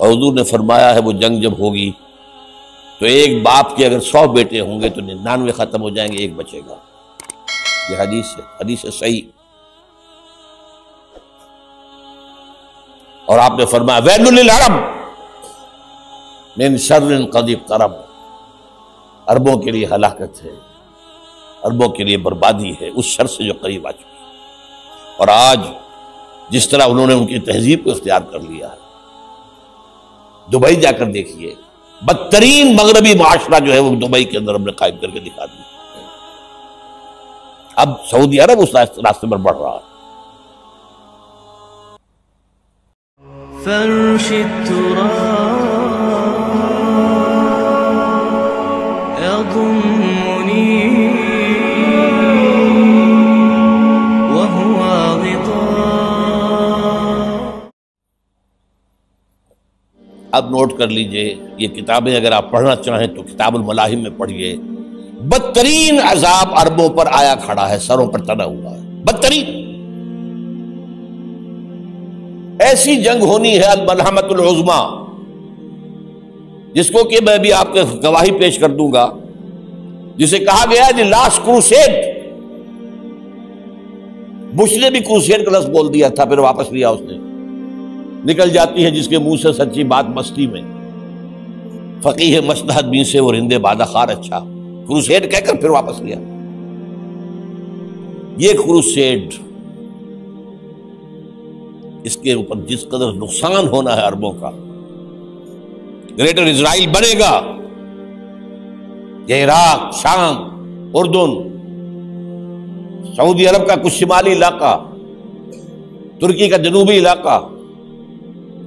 اور حضور نے فرمایا ہے وہ جنگ جب ہوگی تو ایک باپ کے اگر 100 بیٹے ہوں گے تو 99 ختم ہو جائیں گے، ایک بچے گا۔ یہ حدیث ہے صحیح۔ اور آپ نے فرمایا ویل للعرب من شر قد اقترب، عربوں کے لیے ہلاکت ہے، عربوں کے لیے بربادی ہے اس شر سے جو قریب آ چکی ہے۔ اور آج جس طرح انہوں نے ان کی تہذیب کو اختیار کر لیا ہے، دبئی جا کر دیکھیے، بدترین مغربی معاشرہ جو ہے وہ دبئی کے اندر ہم نے قائم کر کے دکھا دیا۔ اب سعودی عرب اس راستے پر بڑھ رہا ہے۔ فرش التراب يضمني وهو غطاء۔ اب نوٹ کر لیجئے، یہ کتابیں اگر آپ پڑھنا چاہیں تو کتاب الملاحم میں پڑھیے۔ بدترین عذاب عربوں پر آیا کھڑا ہے، سروں پر تنا ہوا ہے، بدترین۔ ایسی جنگ ہونی ہے الملحمۃ العظمی، جس کو کہ میں بھی آپ کے گواہی پیش کر دوں گا، جسے کہا گیا ہے لاسٹ کروسیڈ۔ بش نے بھی کروسیڈ کا لفظ بول دیا تھا، پھر واپس لیا اس نے۔ نکل جاتی ہے جس کے منہ سے سچی بات مستی میں، فقیہ مصلحت بین سے وہ رندے بادہ خار اچھا، کروسیڈ کہہ کر پھر واپس لیا۔ یہ کروسیڈ، اس کے اوپر جس قدر نقصان ہونا ہے عربوں کا، گریٹر اسرائیل بنے گا، یہ عراق، شام، اردن، سعودی عرب کا کچھ شمالی علاقہ، ترکی کا جنوبی علاقہ،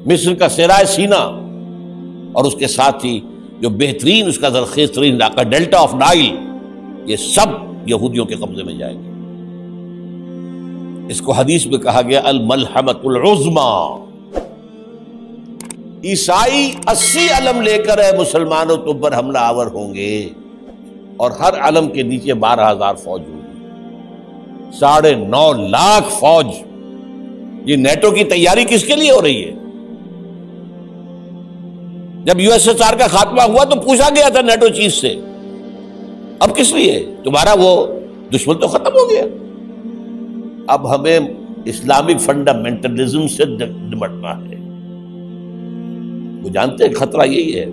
مصر کا صحرائے سینا، اور اس کے ساتھ ہی جو بہترین اس کا زرخیز ترین علاقہ ڈیلٹا آف نائل، یہ سب یہودیوں کے قبضے میں جائیں گے۔ اس کو حدیث میں کہا گیا الملحمۃ العظمی۔ عیسائی 80 علم لے کر مسلمانوں تم پر حملہ آور ہوں گے، اور ہر علم کے نیچے 12,000 فوج ہوگی، 9.5 لاکھ فوج۔ یہ نیٹو کی تیاری کس کے لیے ہو رہی ہے؟ جب USSR کا خاتمہ ہوا تو پوچھا گیا تھا نیٹو چیف سے، اب کس لیے؟ تمہارا وہ دشمن تو ختم ہو گیا، اب ہمیں اسلامک فنڈامنٹلزم سے نمٹنا ہے۔ وہ جانتے ہیں خطرہ یہی ہے،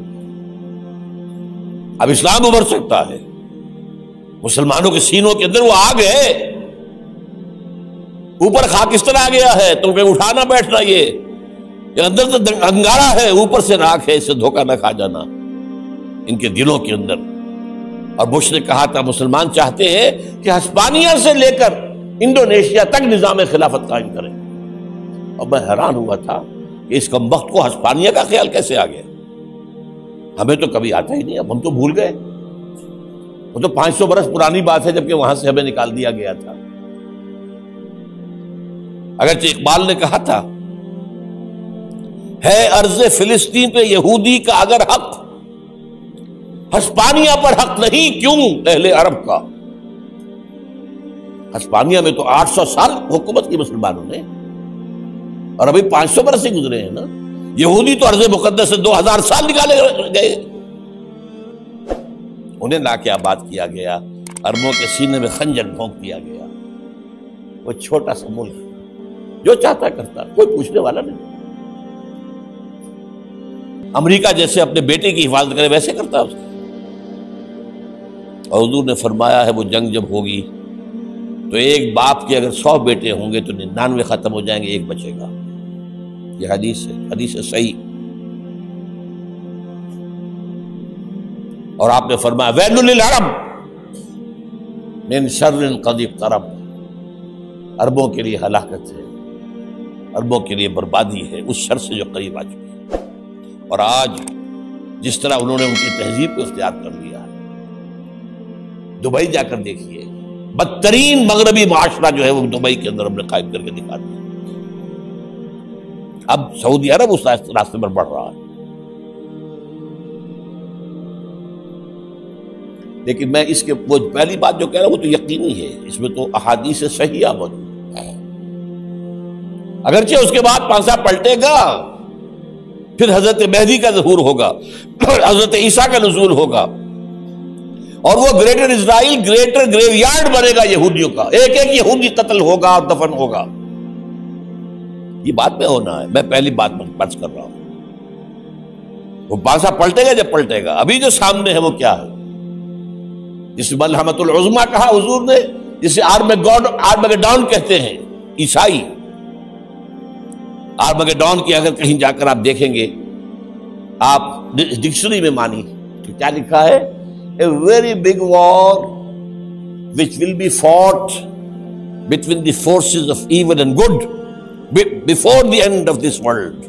اب اسلام ابھر سکتا ہے، مسلمانوں کے سینوں کے اندر وہ آگ ہے، اوپر خاکستر آ گیا ہے، تم کہیں اٹھانا بیٹھنا، یہ اندر تو انگارہ ہے، اوپر سے راکھ ہے، اس سے دھوکہ نہ کھا جانا ان کے دلوں کے اندر۔ اور بش نے کہا تھا مسلمان چاہتے ہیں کہ ہسپانیہ سے لے کر انڈونیشیا تک نظام خلافت قائم کریں، اور میں حیران ہوا تھا کہ اس کمبخت کو ہسپانیہ کا خیال کیسے آ گیا؟ ہمیں تو کبھی آتا ہی نہیں، اب ہم تو بھول گئے، وہ تو 500 برس پرانی بات ہے جبکہ وہاں سے ہمیں نکال دیا گیا تھا۔ اگرچہ اقبال نے کہا تھا ہے ارض فلسطین پہ یہودی کا اگر حق، ہسپانیہ پر حق نہیں کیوں اہل عرب کا؟ ہسپانیہ میں تو 800 سال حکومت کی مسلمانوں نے، اور ابھی 500 برس ہی گزرے ہیں نا۔ یہودی تو ارض مقدس سے 2000 سال نکالے گئے، انہیں لا کے آباد کیا گیا، عربوں کے سینے میں خنجر بھونک دیا گیا۔ وہ چھوٹا سا ملک جو چاہتا کرتا، کوئی پوچھنے والا نہیں۔ امریکہ جیسے اپنے بیٹے کی حفاظت کرے ویسے کرتا اس کا۔ اور حضور نے فرمایا ہے وہ جنگ جب ہوگی تو ایک باپ کے اگر 100 بیٹے ہوں گے تو 99 ختم ہو جائیں گے، ایک بچے گا۔ یہ حدیث ہے صحیح۔ اور آپ نے فرمایا ویل للعرب من شر قد اقترب، عربوں کے لیے ہلاکت ہے، عربوں کے لیے بربادی ہے اس شر سے جو قریب آ چکی ہے۔ اور آج جس طرح انہوں نے ان کی تہذیب کو اختیار کر لیا ہے، دبئی جا کر دیکھیے، بدترین مغربی معاشرہ جو ہے وہ دبئی کے اندر ہم نے قائم کر کے دکھا دیا۔ اب سعودی عرب اس راستے پر بڑھ رہا ہے۔ لیکن میں اس کے وہ پہلی بات جو کہہ رہا ہوں وہ تو یقینی ہے، اس میں تو احادیث صحیحہ موجود ہے، اگرچہ اس کے بعد پانسا پلٹے گا، پھر حضرت مہدی کا ظہور ہوگا، حضرت عیسیٰ کا نزول ہوگا، اور وہ گریٹر اسرائیل گریٹر گریو یارڈ بنے گا یہودیوں کا، ایک ایک یہودی قتل ہوگا اور دفن ہوگا۔ یہ بات میں ہونا ہے، میں پہلی بات پرچ کر رہا ہوں۔ وہ پانسا پلٹے گا جب پلٹے گا، ابھی جو سامنے ہے وہ کیا ہے؟ جس ملحمۃ العظمیٰ کہا حضور نے، جسے آرمگیڈون کہتے ہیں عیسائی۔ آرمگیڈون کی اگر کہیں جا کر آپ دیکھیں گے، آپ ڈکشنری میں مانی تو کیا لکھا ہے؟ A very big war which will be fought between the forces of evil and good before the end of this world۔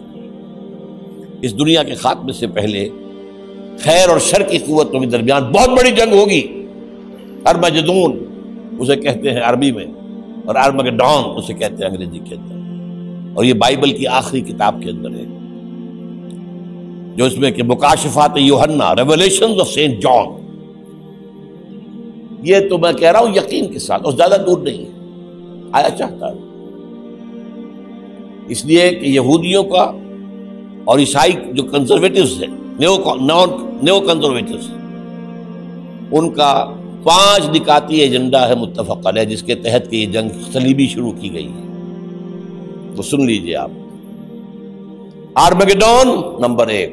اس دنیا کے خاتمے سے پہلے خیر اور شر کی قوتوں کے درمیان بہت بڑی جنگ ہوگی۔ ارمجدون اسے کہتے ہیں عربی میں، اور آرمگیڈون اسے کہتے ہیں انگریزی کے اندر، اور یہ بائبل کی آخری کتاب کے اندر ہے، جو اس میں کہ مکاشفات یوحنا، ریویلیشنز آف سینٹ جان۔ یہ تو میں کہہ رہا ہوں یقین کے ساتھ، اور زیادہ دور نہیں ہے، آیا چاہتا ہے۔ اس لیے کہ یہودیوں کا اور عیسائی جو کنزرویٹوز ہیں، نیو کنزرویٹوز، ان کا 5 نکاتی ایجنڈا ہے متفق علیہ، جس کے تحت کہ یہ جنگ صلیبی شروع کی گئی ہے۔ وہ سن لیجئے آپ۔ آرمگیڈون نمبر 1،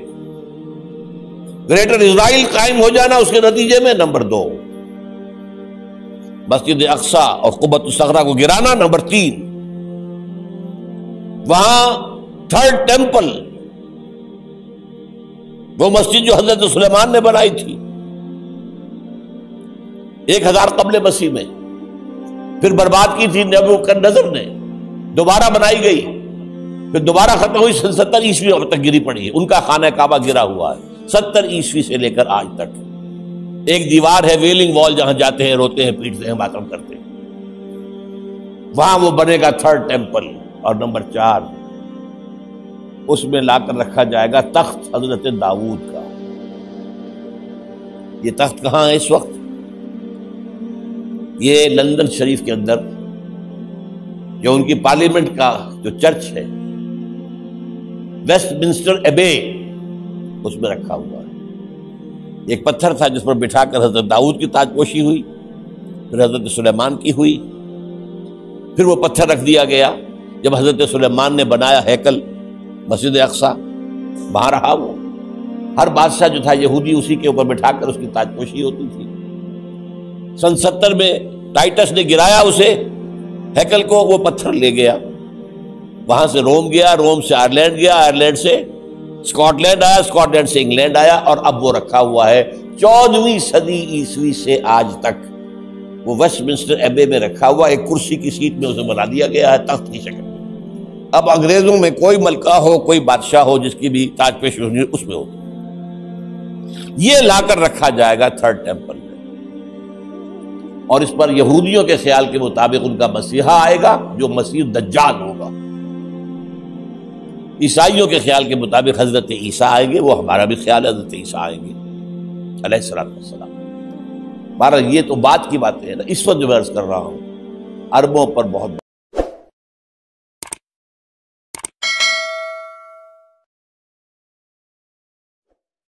گریٹر اسرائیل قائم ہو جانا اس کے نتیجے میں نمبر 2، مسجد اقصیٰ اور قبۃ الصغریٰ کو گرانا نمبر 3، وہاں 3rd ٹیمپل، وہ مسجد جو حضرت سلیمان نے بنائی تھی 1000 قبل مسیح میں، پھر برباد کی تھی نبوکدنضر نے، دوبارہ بنائی گئی، پھر دوبارہ ختم ہوئی 70 عیسوی تک گری پڑی ہے۔ ان کا خانہ کعبہ گرا ہوا ہے 70 عیسوی سے لے کر آج تک۔ ایک دیوار ہے ویلنگ وال، جہاں جاتے ہیں، روتے ہیں، پیٹتے ہیں، ماتم کرتے ہیں، وہاں وہ بنے گا 3rd ٹیمپل۔ اور نمبر 4، اس میں لا کر رکھا جائے گا تخت حضرت داؤد کا۔ یہ تخت کہاں ہے اس وقت؟ یہ لندن شریف کے اندر، جو ان کی پارلیمنٹ کا جو چرچ ہے، ویسٹ منسٹر ایبے، اس میں رکھا ہوا ہے۔ ایک پتھر تھا جس پر بٹھا کر حضرت داؤد کی تاج پوشی ہوئی، پھر حضرت سلیمان کی ہوئی، پھر وہ پتھر رکھ دیا گیا جب حضرت سلیمان نے بنایا ہیکل مسجد اقصیٰ، وہاں رہا وہ۔ ہر بادشاہ جو تھا یہودی اسی کے اوپر بٹھا کر اس کی تاج پوشی ہوتی تھی۔ سن 70 میں ٹائٹس نے گرایا اسے، ہیکل کو، وہ پتھر لے گیا، وہاں سے روم گیا، روم سے آئرلینڈ گیا، آئرلینڈ سے اسکاٹ لینڈ آیا، اسکاٹ لینڈ سے انگلینڈ آیا، اور اب وہ رکھا ہوا ہے 14ویں صدی عیسوی سے آج تک۔ وہ ویسٹ منسٹر ایبے میں رکھا ہوا، ایک کرسی کی سیٹ میں اسے بنا دیا گیا ہے تخت کی شکل میں۔ اب انگریزوں میں کوئی ملکہ ہو، کوئی بادشاہ ہو جس کی بھی تاج پوشی ہونی، اس میں ہوتی، یہ لا کر رکھا جائے گا 3rd ٹیمپل میں۔ اور اس پر یہودیوں کے خیال کے مطابق ان کا مسیحا آئے گا جو مسیح دجال ہوگا۔ عیسائیوں کے خیال کے مطابق حضرت عیسیٰ آئیں گے، وہ ہمارا بھی خیال ہے حضرت عیسیٰ آئیں گے علیہ السلام۔ بہرحال یہ تو بات کی باتیں ہیں نا، اس وقت جو میں عرض کر رہا ہوں عربوں پر بہت